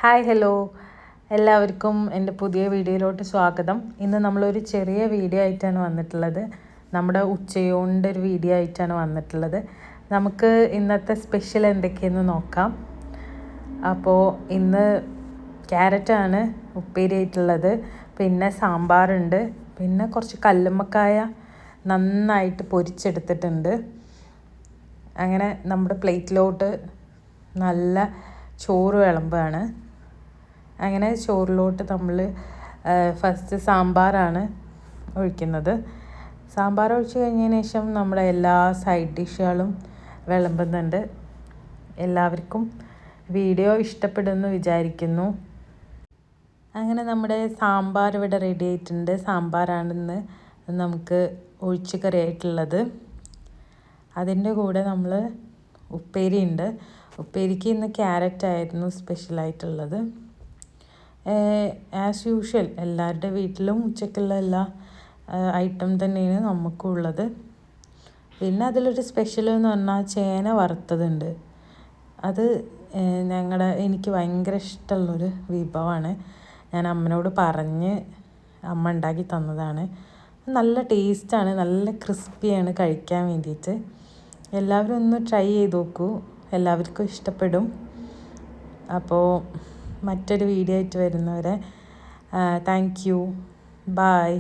Hi hello എല്ലാവർക്കും എൻ്റെ പുതിയ വീഡിയോയിലോട്ട് സ്വാഗതം. ഇന്ന് നമ്മളൊരു ചെറിയ വീഡിയോ ആയിട്ടാണ് വന്നിട്ടുള്ളത്. നമ്മുടെ ഉച്ചയൂണിൻ്റെ ഒരു വീഡിയോ ആയിട്ടാണ് വന്നിട്ടുള്ളത്. നമുക്ക് ഇന്നത്തെ സ്പെഷ്യൽ എന്തൊക്കെയെന്ന് നോക്കാം. അപ്പോൾ ഇന്ന് ക്യാരറ്റാണ് ഉപ്പേരി ആയിട്ടുള്ളത്, പിന്നെ സാമ്പാറുണ്ട്, പിന്നെ കുറച്ച് കല്ലുമ്മക്കായ നന്നായിട്ട് പൊരിച്ചെടുത്തിട്ടുണ്ട്. അങ്ങനെ നമ്മുടെ പ്ലേറ്റിലോട്ട് നല്ല ചോറ് വിളമ്പാണ്. അങ്ങനെ ചോറിലോട്ട് നമ്മൾ ഫസ്റ്റ് സാമ്പാറാണ് ഒഴിക്കുന്നത്. സാമ്പാർ ഒഴിച്ച് കഴിഞ്ഞതിന് ശേഷം നമ്മുടെ എല്ലാ സൈഡ് ഡിഷുകളും വിളമ്പുന്നുണ്ട്. എല്ലാവർക്കും വീഡിയോ ഇഷ്ടപ്പെടുമെന്ന് വിചാരിക്കുന്നു. അങ്ങനെ നമ്മുടെ സാമ്പാർ ഇവിടെ റെഡി ആയിട്ടുണ്ട്. സാമ്പാറാണെന്ന് നമുക്ക് ഒഴിച്ച് കറിയായിട്ടുള്ളത്. അതിൻ്റെ കൂടെ നമ്മൾ ഉപ്പേരി ഉണ്ട്. ഉപ്പേരിക്ക് ഇന്ന് ക്യാരറ്റായിരുന്നു സ്പെഷ്യലായിട്ടുള്ളത്. ആസ് യൂഷ്വൽ എല്ലാവരുടെ വീട്ടിലും ഉച്ചയ്ക്കുള്ള എല്ലാ ഐറ്റം തന്നെയാണ് നമുക്കും ഉള്ളത്. പിന്നെ അതിലൊരു സ്പെഷ്യൽ എന്ന് പറഞ്ഞാൽ ചേന വറുത്തതുണ്ട്. അത് എനിക്ക് ഭയങ്കര ഇഷ്ടമുള്ളൊരു വിഭവമാണ്. ഞാൻ അമ്മനോട് പറഞ്ഞ് അമ്മ ഉണ്ടാക്കി തന്നതാണ്. നല്ല ടേസ്റ്റാണ്, നല്ല ക്രിസ്പിയാണ് കഴിക്കാൻ വേണ്ടിയിട്ട്. എല്ലാവരും ഒന്ന് ട്രൈ ചെയ്ത് നോക്കൂ, എല്ലാവർക്കും ഇഷ്ടപ്പെടും. അപ്പോൾ മറ്റൊരു വീഡിയോ ആയിട്ട് വരുന്നവരെ താങ്ക് യു, ബൈ.